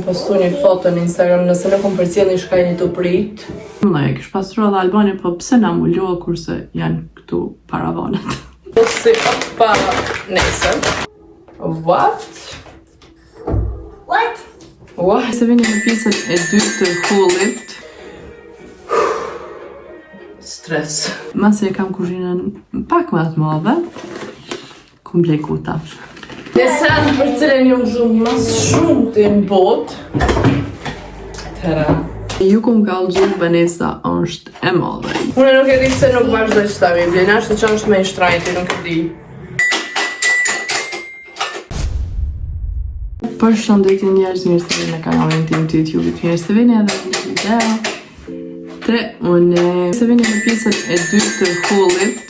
Postu një foto në Instagram nëse nuk më përcjell një shkaj një të prit. Më e kish pastruar dhe Albani, po pse na mulohet kurse janë këtu paravanet. Po si opa nesër. What? Se vini në pjesën e dytë të hullit. Stres. Mase e kam kuzhinën pak më të madhe, ku mbleku tash. Desen për cilën ju gëzu mas shumë të në botë. Tëra. Ju kum kallxu Vanessa është e madhe. Unë nuk e di pse nuk vazhdoj që ta mi blena, është që është me i shtrajti, nuk e di. Përshëndetje njerëz, mirë se vini në kanalin tim të YouTube-it, mirë se vini edhe në video. Se vini në pjesën e dytë të hullit.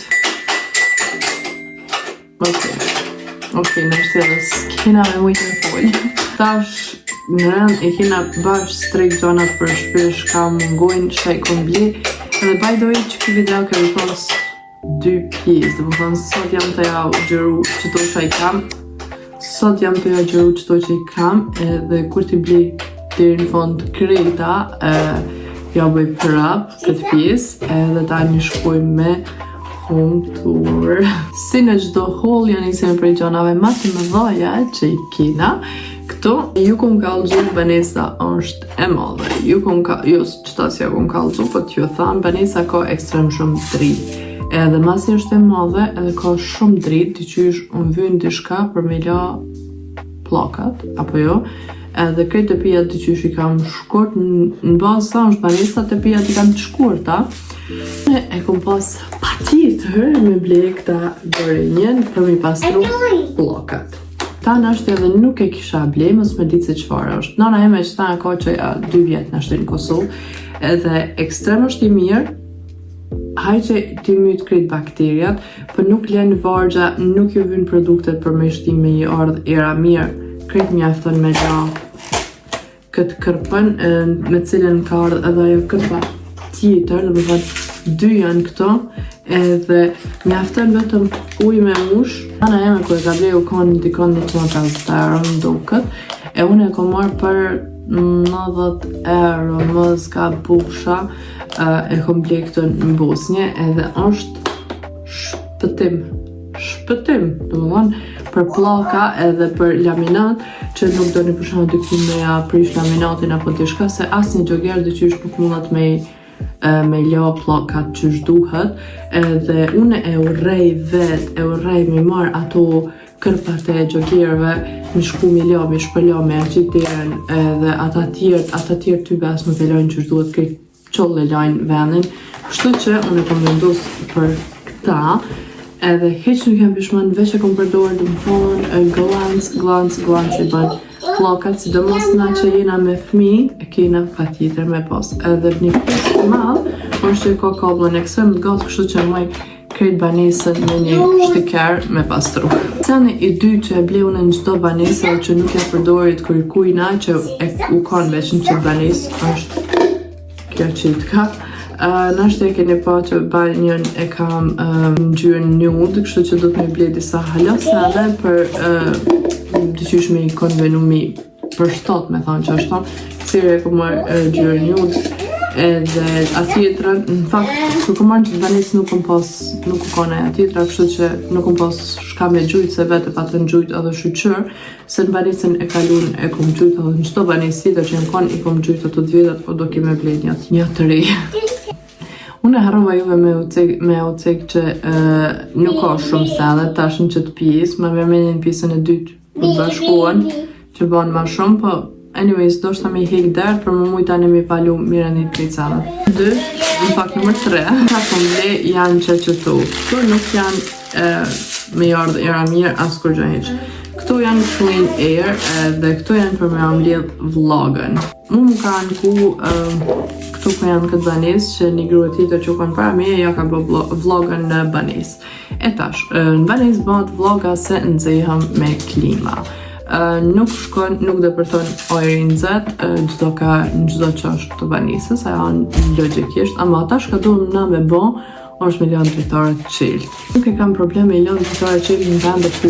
Okej, nërse dhe s'kina me mujtë në folë. Tash në rënd e kina bashkë strek gjonat për shpesh ka mungojnë shaj kombli. Edhe by the way që këtë video ka pas 2 pjesë. Dhe më thonë sot jam të ja gjëru qëto që i kam. Edhe kur t'i bli deri në fond krejta, ja bëj prap këtë pjesë. Edhe ta një shkoj me home tour. Si në çdo haul janë nisën prej gjonave më të mëdha që i kina. Këtu ju kum kallxu Vanessa është e madhe. Jo ç'ta si kum kallxu, po t'ju tham Vanessa ka ekstrem shumë dritë. Edhe masi është e madhe, edhe ka shumë dritë, diqysh unë vyn diçka për me la pllakat, apo jo. Edhe këtë të pijat diqysh i kam shkurt, në bazë sa është Vanessa të pijat i kam të shkurta. E kom pas patjetër me ble këta gorenjen për mi pastru pllakat. Tanë është edhe nuk e kisha ble, mos me ditë se çfarë është. Nana eme që ta ka që 2 vjet në ashtë në Kosovë, edhe ekstrem është i mirë, haj që ti mytë krejt bakteriat, për nuk lenë vargja, nuk ju vynë produktet për me shtim me i ardhë era mirë, krejt mjafton me la këtë kërpën, me cilën ka ardhë edhe ajo kërpa tjetër, dhe më thënë 2 janë këto, edhe mjafton vetëm ujë me mush. Ana eme ku e ka blej u konë dikon 150 euro në duket, e unë e ko marrë për 90 euro, më s'ka busha, e kom blej këtë në Bosnje, edhe është shpëtim, dhe më thonë, për plaka edhe për laminat, që nuk do një përshamë dykun me ja prish laminatin apo tishka, se asë një gjogjerë dhe qysh nuk mundat me la plakat qysh duhet, edhe une e urrej me marë ato kërpat e gjogjerëve, mi shku mi la, mi shpëla me aqiteren, edhe ata tjerë ty bes më velojnë qysh duhet këtë qolle lajnë venin, kështu që une kom vendos për këta, edhe heq nuk jem pishman, veç e kom përdojrë dhe më thonë glans i bën plakat, sidomos na që jena me fmi, e kena pa tjetër me pas. Edhe një pështë madh, është që ka kablën ekstrem të gatë, kështu që maj krejt banesën me një shtiker me pastru. Seni i dy që e bleune në gjdo banesë, që nuk e përdorit kërkujna, që u kanë veç në që banesë, është kjo qitka. Nashtë e keni pa që banjën e kam në gjyrën nude, kështu që do të me ble disa halasave për dyqysh me i konvenu mi për shtot me thonë që është tonë, kësire e ku marrë gjyrën nude, edhe atjetërën, në fakt, kër ku marrë që të banesë nuk u kone atjetëra, kështu që nuk kom pas shka me gjujtë, se vetë e patë në gjujtë edhe shqyqër, se në banesën e kalun e kom gjujtë edhe në qëto banesë tjetër që në konë i kom gjujtë të të vjetët, po do kime ble një të ri. Unë e harrova juve me u cek që nuk ka shumë sele, tash në qëtë pjesë, ma vërmenin pjesën e dytë për bashkuan, që banë ma shumë, po anyways, do shta me i hek dertë, për më mujta në mi palu mire një të sele. 2, në fakt nëmër 3, ka komble janë që qëtu. Këtu nuk janë me ardhë era mirë, asë kur gjë heqë. Këtu janë clean air, dhe këtu janë për me amledh vlogën. Mu më ka në ku këtu ku janë këtë banesë, që një grua tjetër që u kanë para me, ja ka bë vlogën në banesë. E tash, në banesë bëhet vloga se nxehëm me klima. Nuk shkon, nuk dhe përton ojri nxet, gjdo ka në gjdo qasht të banesës, a janë logikisht, ama tash ka duhem na me bo është me lënë dritare të qelë. Nuk e kam probleme me lënë dritare të qelë në vende ku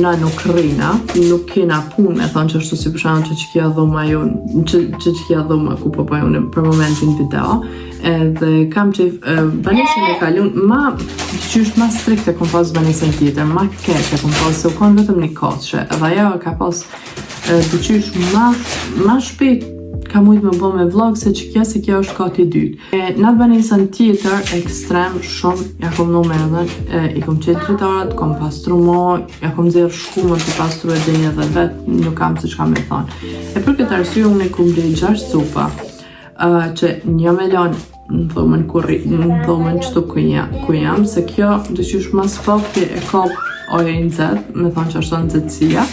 na nuk rrina, nuk kena punë me thonë që është si për shembull që kja dhoma jonë, që kja dhoma ku po unë për momentin video, edhe kam qef banesën e kalun, qysh ma strikte kom pas banesën tjetër, ma keqe kom pas, se u konë vetëm një koshe, edhe ajo ka pas qysh ma shpejt ka mujtë me bo me vlog se që kjo është kati dytë. Në banesën tjetër, ekstrem, shumë, ja kom në merdhen, i kom qetë dritarat, kom pastru mo, ja kom zirë shkumën të pastru e dhenje dhe vetë, nuk kam se që kam me thonë. E për këtë arsye, unë i kom blej 6 cupa, që një me lanë në dhomën qëtu ku jam, se kjo dëshysh mas fakti e ka oje i nëzet, me thonë që është nëzetësia,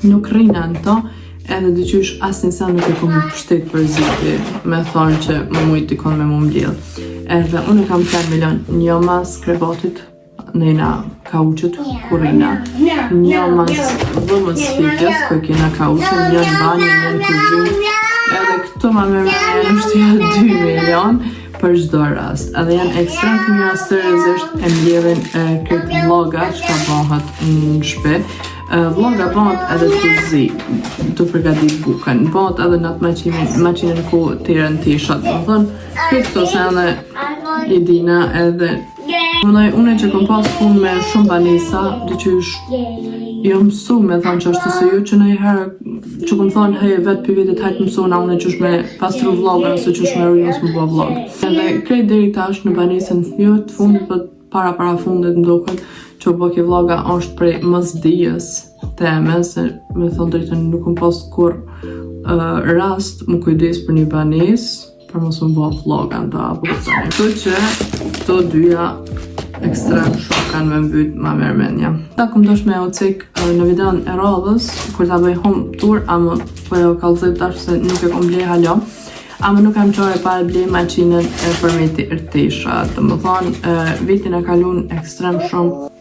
nuk rrina në to, edhe dyqysh asë njësa nuk e kom pështet për ziti, me thonë që më mujtë t'i konë me më mblidh. Edhe unë kam qenë me lënë një mas krebatit, nëjna kauqët, kurina, një mas dhëmës fikës, ku e kena kauqët, një në banjë, një në kuzhinë, edhe këto ma me është ja 2 milion për çdo rast. Edhe janë ekstrem të mira seriozisht e mbledhin këtë vloga që ka bëhet në shtëpi. Vloga bëhet edhe të zi, të përgatit bukën, bëhet edhe në atë maqinën ku tërën tishat. Më thonë, këto se edhe i dina edhe unë që kom pas punë me shumë banesa, dyqysh jo mësu me thonë që është se ju që në i herë që kom thonë hej vetë për vitit hajtë mësu na unë qysh me pastru vlogën ose qysh me rrujnës më bo vlog. Edhe krejt deri tash në banesën jo të fundit për para fundit ndoket që bo ke vloga është prej mësdijës teme, se me thonë drejtën nuk kom pas kur rast më kujdes për një banesë për mos më bo vloga në të apo këtëne. Këto që këto dyja ekstrem shumë kanë me mbyt ma mërmenja. Ta kom dosh me o cek në videon e radhës, kur ta bëj home tour, ama po e o kallëzit tash se nuk e kom blej halo, ama nuk kam qore pa e blej maqinën e përmeti rtesha. Të më thonë, vitin e kalun ekstrem shumë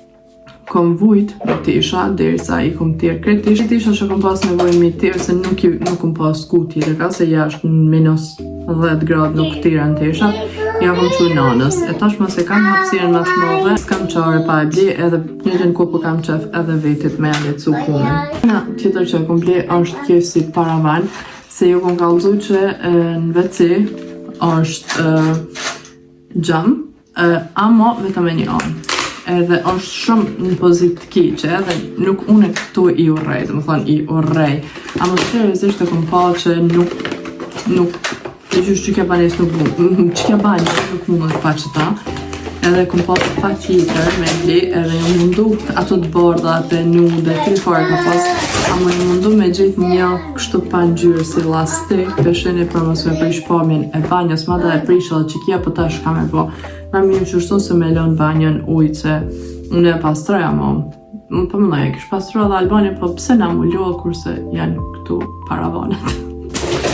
kom vujt me tisha, derisa i kom tjerë kretë tisha që kom pas nevoj me tjerë, se nuk kom pas ku tjerë, ka se jashtë në minus 10 grad nuk tira në tisha, ja kom qu nanës. E tash ma se kam hapsirën ma të mëdhe, s'kam qare pa e ble, edhe një gjën ku po kam qef edhe vetit me lecu punën. Në tjetër që kom ble është kjesi paravan, se ju kom kallëzu që në WC është gjam, ama vetëm e një anë. Edhe është shumë në pozit të keqe, edhe nuk une këtu i urrej, dhe më thonë i urrej. A më seriozisht e kom pa që nuk, të qysh që kja banes nuk mund, që kja banes nuk mund të pa që ta. Edhe kom pa tjetër me ble, edhe ju mundu ato të bordat e nude, të fare ka pas, a më ju mundu me gjithë një kështu pangjyrë si lastik, peshen e për mos me prish pamin e banjës, ma da e prish edhe që kja po tash ka me po. Ma mirë qështu se me lënë banjën ujtë se unë e pastroja mo. Për më dojë, kështë pastroja dhe Albania, po pse na mu ljohë kurse janë këtu paravanet.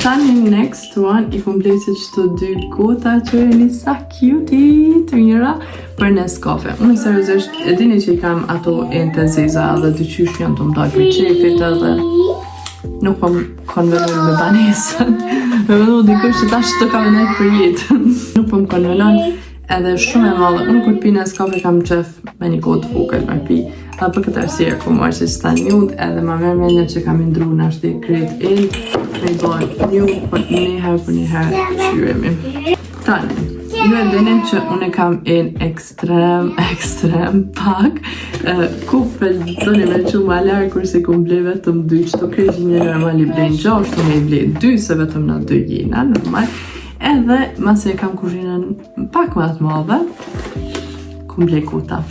Tani next one, i kom blejtë qëto 2 gota që e një sa cutie të mira për Nescafe. Unë seriozisht, e dini që i kam ato intenziza dhe të qysh janë të mdoj për qefit edhe nuk po më konvenojnë me banesën. Me vëllu dikush që tash të ka venet për jetë. Nuk po më konvenojnë edhe shumë e madhe. Unë kur pi Nescafe kam qef me një gotë vogël me pi. Dhe për këtë arsye ku marrë që s'ta njud edhe ma merë menja që kam indru në ashtë i krejt il, me i bojnë njud për njëherë qyremi. Tani, ju e dini që unë kam ekstrem pak, ku përdoni me që ma larë kurse ku mble vetëm 2, që të krejt një normal i blejnë 6, të me i blejnë 2, se vetëm në 2 jena, normal. Edhe, mase e kam kushinën pak më të madhe, ku mblej kuta.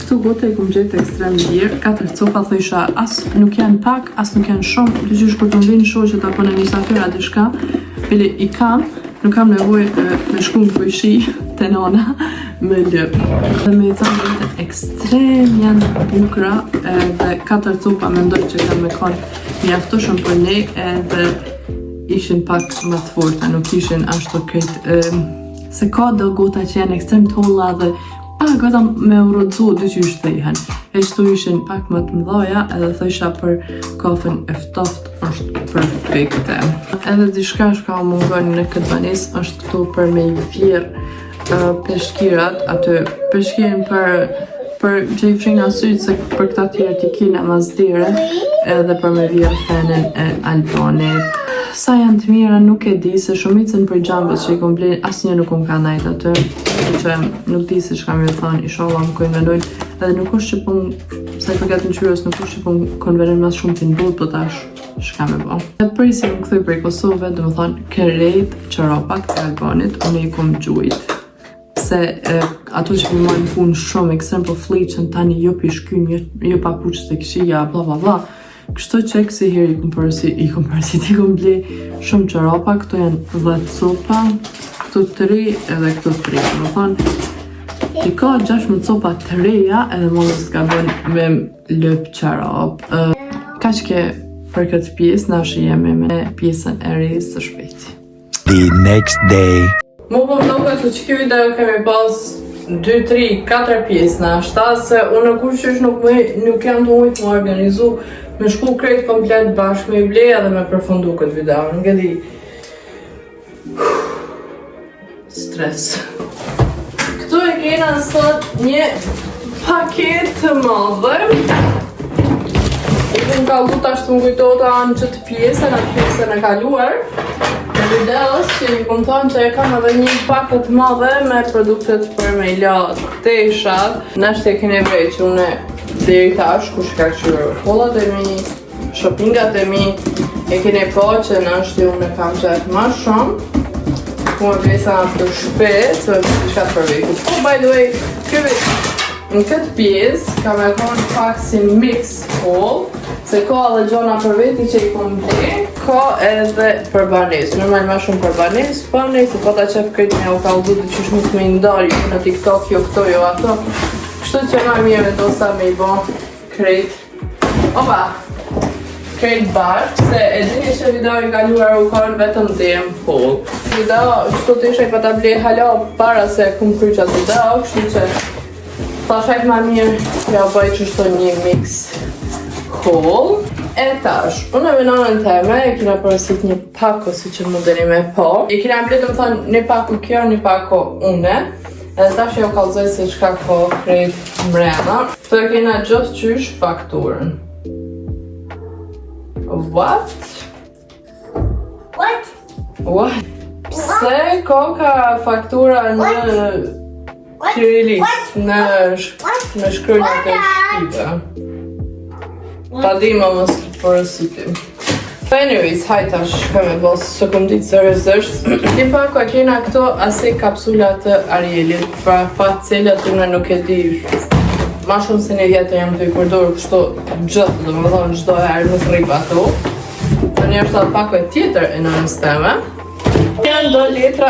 Këtu gote i kom gjetë ekstrem lirë, 4 copa thësha, as nuk janë pak, as nuk janë shumë, të qysh kur të më vinë shohë që ta pone një safira dhe shka, pili i kam, nuk kam nevoj me shku në pëjshi të nona me lëpë. Dhe me i thamë gote ekstrem janë bukra, dhe 4 copa mendoj që kam me konë mjaftoshëm për ne, edhe ishin pak më të forta, nuk ishin ashtu këtë, se ka do gota që janë ekstrem të holla dhe gata me urodzu dy që ishtë thejhen. E qëtu ishin pak më të mdhaja edhe thësha për kafën e ftoft është perfekte. Edhe dishka shka o mungon në këtë banes është këtu për me i vjerë peshkirat, atë peshkirin për që i fshin asyt se për këta tjerë t'i kina mazdire edhe për me vjerë fenin e Albonit. Sa janë të mira nuk e di, se shumicën për gjambës që i kom blenë asnjë nuk ka najt atë, që nuk di se çka më thonë, inshallah më kojnë mendojnë, edhe nuk është që pun sa i përket ngjyrës, nuk është që pun konverim mas shumë të ndut, po tash çka më bë. Edhe prisi më kthej prej Kosovë, domethënë krejt çoropat e Albonit unë i kom gjujt. Se ato që më marrin punë shumë ekstrem po fliqen tani jo pishkyn, jo papuç të këshia, bla bla bla. Kështu që kësi herë i kom ble shumë çorapa, këto janë 10 copa, këto 3 edhe këto 3. Më thonë, i ka 16 copa të reja edhe më s'ka bën me lëp çorap. Kaq ke për këtë pjesë, na jemi me pjesën e re së shpejti. The next day. Mu po mnoket që kjo video kemi pas 2, 3, 4 pjesë në ashta, se unë kurqysh nuk jam të mujtë më organizu me shku krejt komplet bashkë me i ble edhe me përfundu këtë video, nuk e di. Stres. Këtu e kena sot një paket të madhe. I kom kallu tash të më kujtota në qëtë pjesën, atë pjesën e kaluar. Në videos që i kom thonë që e kam edhe një paket madhe me produktet për me i la teshat. Nashtë e kene vrej që une deri tash, kush ka qyrë kollat e mi, shoppingat e mi, e kene po që nashtë une kam qëtë ma shumë. Ku me pjesa të shpet, se të shkatë për vejtë. Oh, by the way, në këtë pjesë kam e konë pak si mix haul, se ka edhe gjona për veti që i kom ble, ka edhe për banes. Normal ma shumë për banes, se po ta qef këtë me u ka u du të qysh nuk me ndari në TikTok, jo këto, jo ato. Kështu që ma mjeve dosa me i bo krejt. Opa! Krejt barë, se e dini që video i kaluar u kanë vetëm DM haul. Video, qëto të ishe i pa ta ble hala para se kum kry qatë video, kështu që ta shajt ma mirë ja bëj qështo një mix haul. E tash, unë e menonën teme, e kina përësit një pako si që mundeni me po. I kina bletë më thonë një pako kjo, një pako une. Edhe tash jo kalzoj se qka ko krejt mrena. Këto e kina gjithë qysh fakturën. What? Pse ko ka faktura në kirilis, në shkrynjët e shqipe? Ta di ma mos të përësitim. Anyways, hajta shka me bos, së kom ditë sërësësht. Një pako e kena këto ase kapsulat të Arielit, pra fatë cilat une nuk e di. Ma shumë se një vjetë jam të i përdorë kështu gjithë, do më thonë gjdo e erë nuk rripa ato. Të një është atë pako e tjetër e në nësteme. Janë do letra,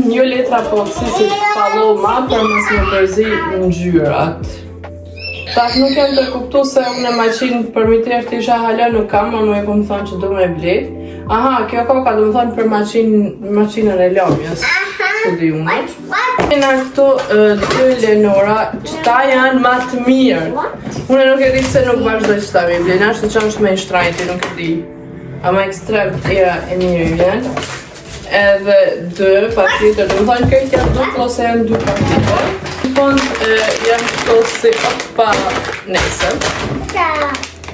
një letra po si paloma për mësë më përzi në gjyrat. Tak nuk jam të kuptu se unë e maqin për mitër të isha hala nuk kam, ma më e kom thonë që du me blet. Aha, kjo koka du më thonë për maqinën e lamjes, që di unë. Kena këtu 2 Lenora, qëta janë ma të mirë. Unë nuk e di se nuk vazhdoj qëta mi blet, ashtë që është me i shtrajti, nuk e di. Ama ekstrem e mirë vjen. Edhe 2 patritër, du më thonë këtë janë duplo se janë 2 patritër. Në fond janë këto si opa nesëm.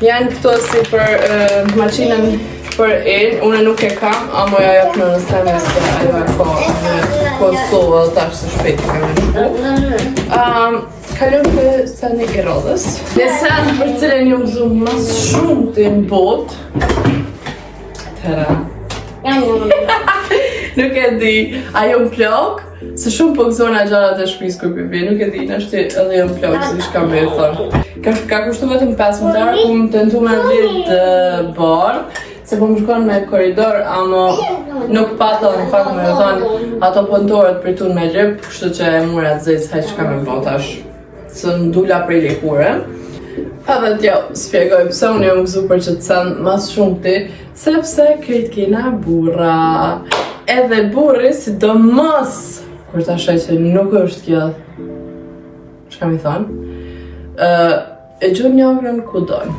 Janë këto si për maqinën për unë nuk e kam, a moja japë në nësteme se ajo e ko në Kosovë dhe tash së shpejt ka me shku. Kalëm për seni i rodhës. Në sen për cilën ju gëzu mas shumë të në botë. Tëra. Nuk e di, a jo më plok? Se shumë po këzona gjarat e shpis kur pipi, nuk e di, nështë edhe jo më plok, se shka me e thonë. Ka kushtu vetëm 5 minutar, ku më tentu me vlit bardh, se po më shkon me koridor, amo nuk pata në fakt me e thonë, ato pëntorët për tu me gjep, kështu që e murat zejtë s'haj qka me botash, se në dula prej lekure. Edhe t'jo, spjegoj pëse unë jam gëzu për që të sen mas shumë ti, sepse krejt kena burra. Edhe burri si do mos, kur ta shaj që nuk është kjo, që kam i thonë, e gjurë njohrën ku dojnë.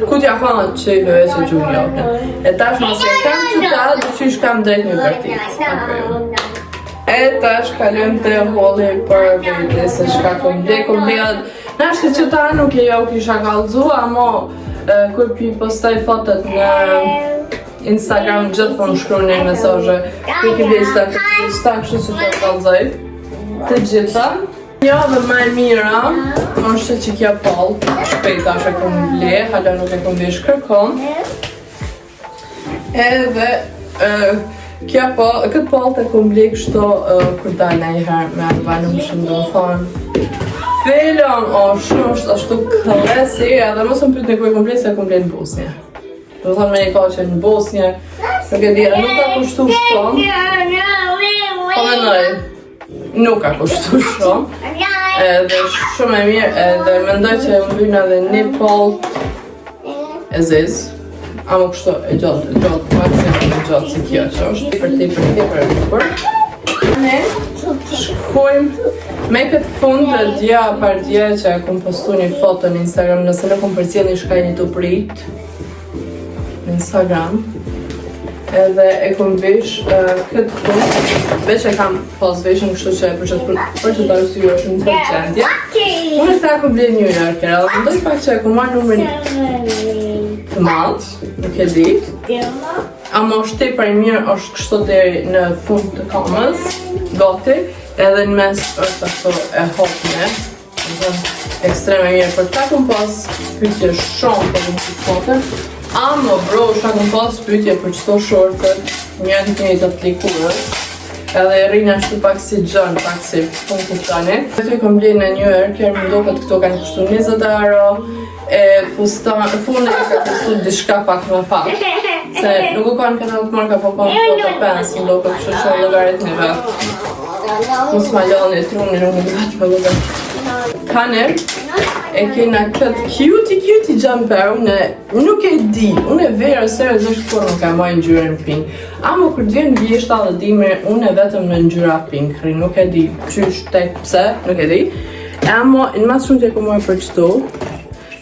Ku t'ja ka në qefeve që gjurë njohrën. E tash mos e kam qëta, dhe që ish kam drejt me vërtit. E tash kalojmë te holli për vete se çka komplek. Na është që ta nuk e jau kisha kallëzu, ama kur pi postoj fotot në Instagram gjithmonë shkruan në mesazhe pikëlista kështu që të kallëzoj të gjitha. Ja dhe më e mira është që kja pall, shpejt tash e kom ble, hala nuk e kom vesh kërkon. Edhe këtë pall të kom ble kështu kur dal ndonjëherë me Albanian më shumë do të thonë. Film shumë është ashtu klasi, edhe mos më pyet në ku e kom ble se e kom ble në Bosnjë. Do thonë me një kaqe në Bosnjë, nuk e di, nuk ka kushtu shumë. Po mendoj, nuk ka kushtu shumë. Edhe shumë e mirë, edhe mendoj që më vyna edhe një pall e zezë. Ama kështu e gjatë, maksimum e gjatë si kjo që është. Tepër. Ne shkojmë me këtë fund të dja par dje që e kom postu një foto në Instagram, nëse në kom përcjell një shkaj një të prit në Instagram. Edhe e kom vesh këtë fund, veç e kam pas veshën kështu që për që të arsye është në të gjendje. Unë e ta kom ble New Yorker, edhe mendoj pak që e kom marrë numrin të madh, nuk e di. Ama është tepër mirë, është kështu deri në fund të kamës, gati, edhe në mes është ashtu e hopne. Ekstreme mirë, për ta kom pas pyetje shumë për në këtë fotën. Ama bro, shka kom pas pyetje për qëto shortët, një të të aplikurës. Edhe rrinë ashtu pak si gjën, pak si pun kuptani. Këtu i kom ble në New Yorker, më do këtë këto kanë kushtu 20 euro. Fundet ka kushtu dishka pak më pak. Se nuk u kanë këtë atë marka, po kanë këto të pensë, më do këtë kështë shumë logarit një vetë. Mos ma lani e truni, nuk më vetë më logarit. Kane, e kena këtë cutie jumper, nuk e di, unë e vera seriozisht kur nuk e maj ngjyrën pink. Ama kur t'vjen vjeshta dhe dimër, unë e vetëm në ngjyra pink, nuk e di qysh tek pse, nuk e di. Ama në mas shumë t'e ku marrë për qëtu,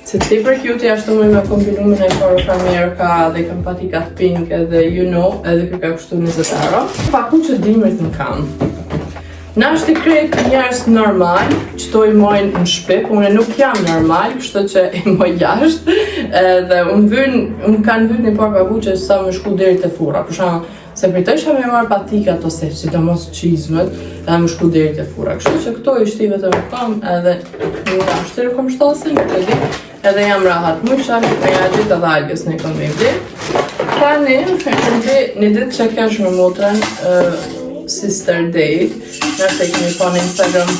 se tepër cutie ashtu më me kombinumin e Koro Amerika dhe kam patikat pink edhe edhe kërka kushtu 20 euro. Pakun që dimërit në kam. Na është i krejt njerës normal, qëto i mojnë në shpip, unë nuk jam normal, kështu që i moj jashtë, dhe unë kanë vyt një par pagu që sa më shku deri të fura, për shumë, se për të isha me marrë patikat ose sidomos qizmet, edhe më shku deri të fura, kështu që këto i shtive të më kam, edhe një ashtërë kom shtasin, edhe jam rahat musha, me ja gjithë edhe algës në i kom me vdi. Tani, një ditë që kesh me motrën, Sister Date, nështë e kemi pa në Instagram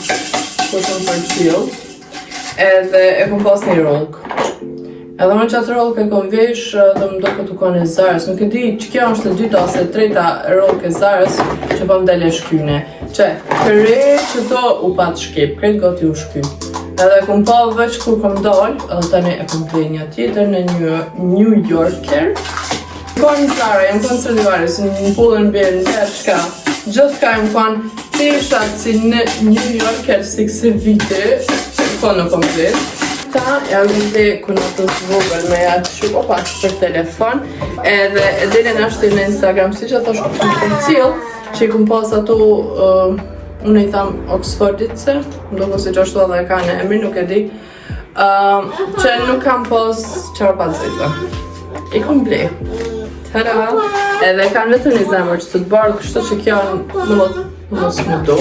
kusën për chill, edhe e kom pas një rollk. Edhe më qatë rollk e kom vesh dhe më do këtë u e Zarës. Nuk e di që kjo është të dyta ose treta rollk e Zarës që pa më dele shkyne. Që kërre që to u pat shkip, kretë gati u shky. Edhe kom pa veç kur kom dal, edhe tani e kom plej një tjetër në New Yorker. Kon Zara, jam kon sërdivari, si në pullën bërë në bërë shka. Gjithë ka më kanë teshat si në New Yorker si këse vite, konë në komplet. Ta jam vite kënë të zvogër me jatë shumë opak për telefon, edhe edhe në ashtë në Instagram, si që thosh këtë në cilë, që i këmë pas ato, unë i thamë Oxfordice, më do kësi që ashtu edhe e ka në emri, nuk e di, që nuk kam pas qarapat zeta. I këmë ble. Tada! Edhe kanë vetëm një zemër që të të bardhë, kështu që kjo mos më do.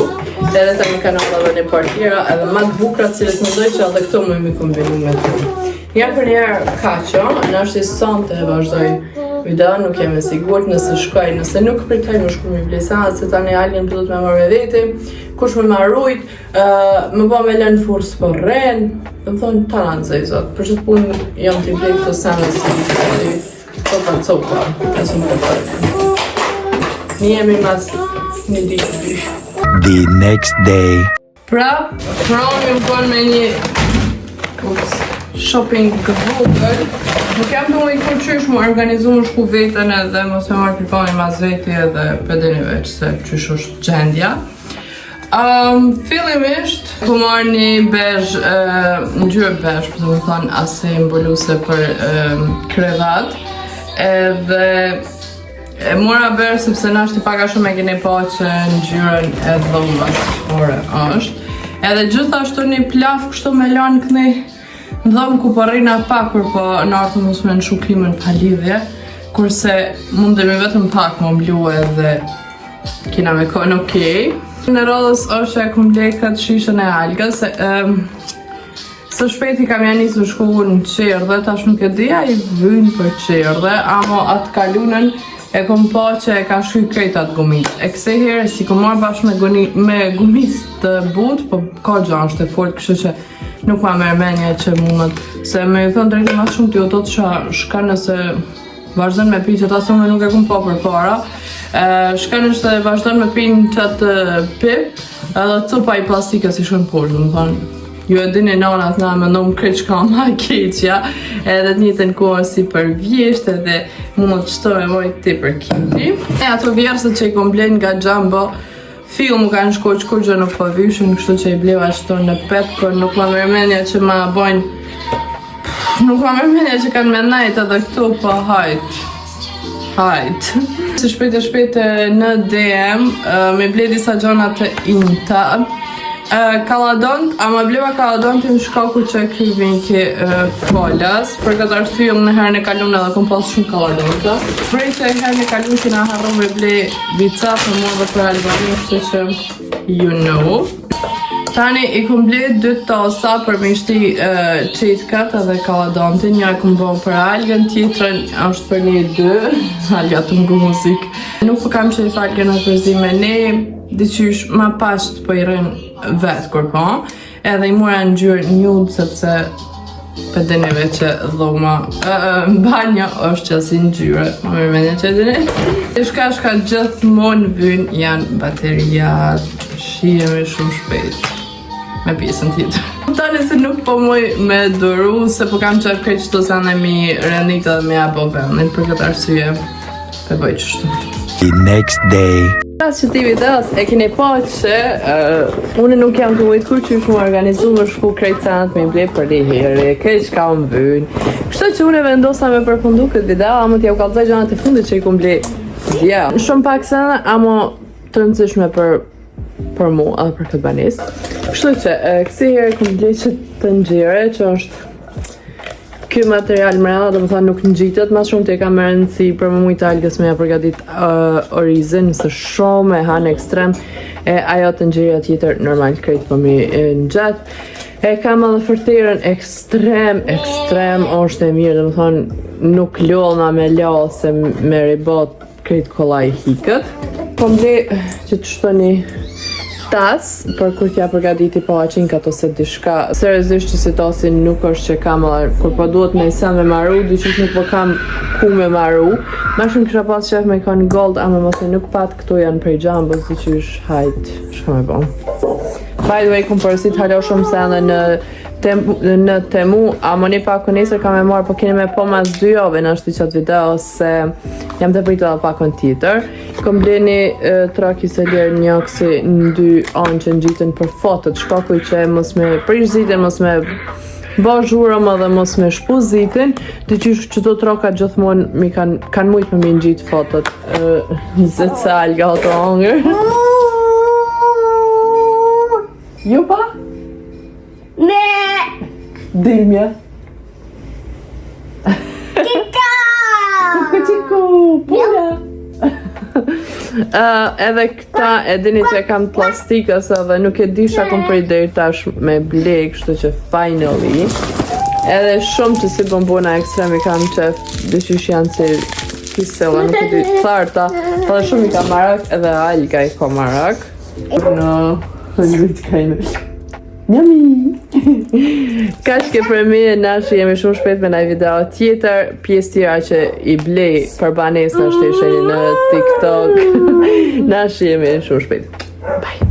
Edhe ta një kanal edhe një par tjera, edhe ma të bukra cilët më doj që edhe këto më mi kombinu me të. Një për njerë kaqo, në është i sonte e vazhdoj video, nuk jemi sigurt nëse shkoj, nëse nuk pritoj më shku mi blesa, se ta një alien të do të me marrë me veti, kush me marrujt, më po me lënë furës për rren, dhe më thonë ta në nëzë i zotë, për që të punë jam t'i blej këtë sanë si Copa, e së më përpërë. Një jemi mas një ditë dy. The next day. Prap, proni më konë me një shopping vogël. Nuk jam të më i qysh më organizu më shku vetën edhe mos me marrë pirkoni mas veti edhe pëdeni veç se qysh është gjendja. Fillimisht, ku marrë një bezh, në gjyrë bezh, për të më thonë asi mboluse për krevat. Edhe E mora verë sepse na është paka shumë e keni pa që ngjyrën e dhomës çfarë është. Edhe gjithashtu një plaf kështu me lanë këni dhomë ku përrina pak kur po në artë mos me në shukimën pa lidhje, kurse mundemi vetëm pak më mblu edhe kina me konë okej. Në rodhës është e kum blej këtë shishën e algës, së shpeti kam janë nisë shku në qerdhe, tash nuk e dija I vynë për qerdhe, amo atë kalunën e kom pa që e ka shkuj krejt atë gumit. E këse herë si kom marrë bashkë me gumit të but, po ka gjanë është e fort, kështu që nuk ma merë menje që mundët. Se me ju thonë drejtë mas shumë t'ju do të shka nëse vazhdojnë me pi që ta sëmë nuk e kom pa për para. Shka nëse vazhdojnë me pi në qatë pip, edhe copa I plastike si shkën poshtë, më thonë. Ju e dini nanat na me nëmë kreq ka ma keqja, edhe të njëtën kohë si për vjesht, edhe mund të qëto me mojt ti për kini. E ato vjerësët që I kom blen nga Jumbo, fill mu kanë shko që kur gjë nuk po vyshën, kështu që I bleva qëto në Pepco, nuk ma mërmenja që ma bojnë, nuk ma mërmenja që kanë me najt edhe këtu, po hajt. Se shpejt në DM, me ble disa gjona të Inta, kaladont, ama bleva kaladontin shkaku që krivin ki folas, për këtë arsye në herën e kalun edhe kom pas shumë kaladonta. Prej se herën e kalun që na harru me ble bica për mua dhe për Albani, kështu që you know. Tani I kom ble 2 tasa për me shti qetkat edhe kaladontin, një kom bo për algën, tjetrën është për një 2, alga të mgu muzik. Nuk po kam që I falgën në përzime ne, diqysh ma pasht po I rënë vetë kur po, edhe I mora në gjyrë nude sepse për dinive që dhoma banjo është që si në gjyrë, ma mirë menja që dini. Shka gjithmonë vynë janë bateriat, shijemi shumë shpejt me pjesën tjetër. Tani se nuk po muj me duru, se po kam qërë krej që të zanë e mi rëndit edhe me abo vendin, për këtë arsye për bëj qështu. The next day. Pas që ti videos e keni pa që unë nuk jam të mujtë kur që shumë organizu më shku krejt sanat me ble për një herë, kej që ka më vynë. Kështu që unë e vendosa me përfundu këtë video, amo t'ja u kalëzaj gjanat e fundit që I kum ble dja. Shumë pak sana, amo të rëndësishme për mu edhe për këtë banis. Kështu që kësi herë kum ble që të ngjire, që është ky material mrena, do më thonë nuk ngjitet, mas shumë të e kam rëndësi për më mujtë algës me ja përgatit orizin, nëse shumë e hanë ekstrem, e ajo të ngjirja tjetër normal krejt për mi në gjatë. E kam edhe fërterën ekstrem, është e mirë, do më thonë nuk lollna me la se me ribot krejt kollaj hikët. Po mble që të shtoni tas, për kur t'ja përgatiti pa aqinkat ose dishka. Seriozisht që si tasin nuk është që kam kur po duhet me sen me maru, dyqysh nuk po kam ku me maru. Ma shumë kësha pas qef me kon gold, ama mos e nuk pat këto janë prej Jumbo, dyqysh hajt, shka me bon. By the way, kum përësit halo shumë sen në Temu, ama një pak nesër kam e marrë, po keni me po mas 2 jove në është I qatë video, se jam të pritë edhe pakon tjetër. Kom bleni traki se ljerë njakësi në 2 anë që në gjitën për fotot, shkakuj që mos me prish zitin, mos me ba zhurëm edhe mos me shpu zitin, të qysh që të troka gjithmonë mi kanë mujtë me mi në gjitë fotot. Zetë se alga o të hangër. Ju pa? Ne! Dilmja. Kika! Kuqiku, puna! Edhe këta e dini që kam plastikës edhe nuk e disha kom prej deri tash me blek, kështu që finally. Edhe shumë që si bombona ekstrem I kam qef, dyshish janë si kisela, nuk e di tharta, edhe shumë I ka marak edhe alga I ka marak. No, hëllujt kajnë. Njami! Kashke për mi, nashi jemi shumë shpejt me naj video tjetër, pjesë tjera që I blej për banes në shte sheni në TikTok. Nashi jemi shumë shpejt. Bye!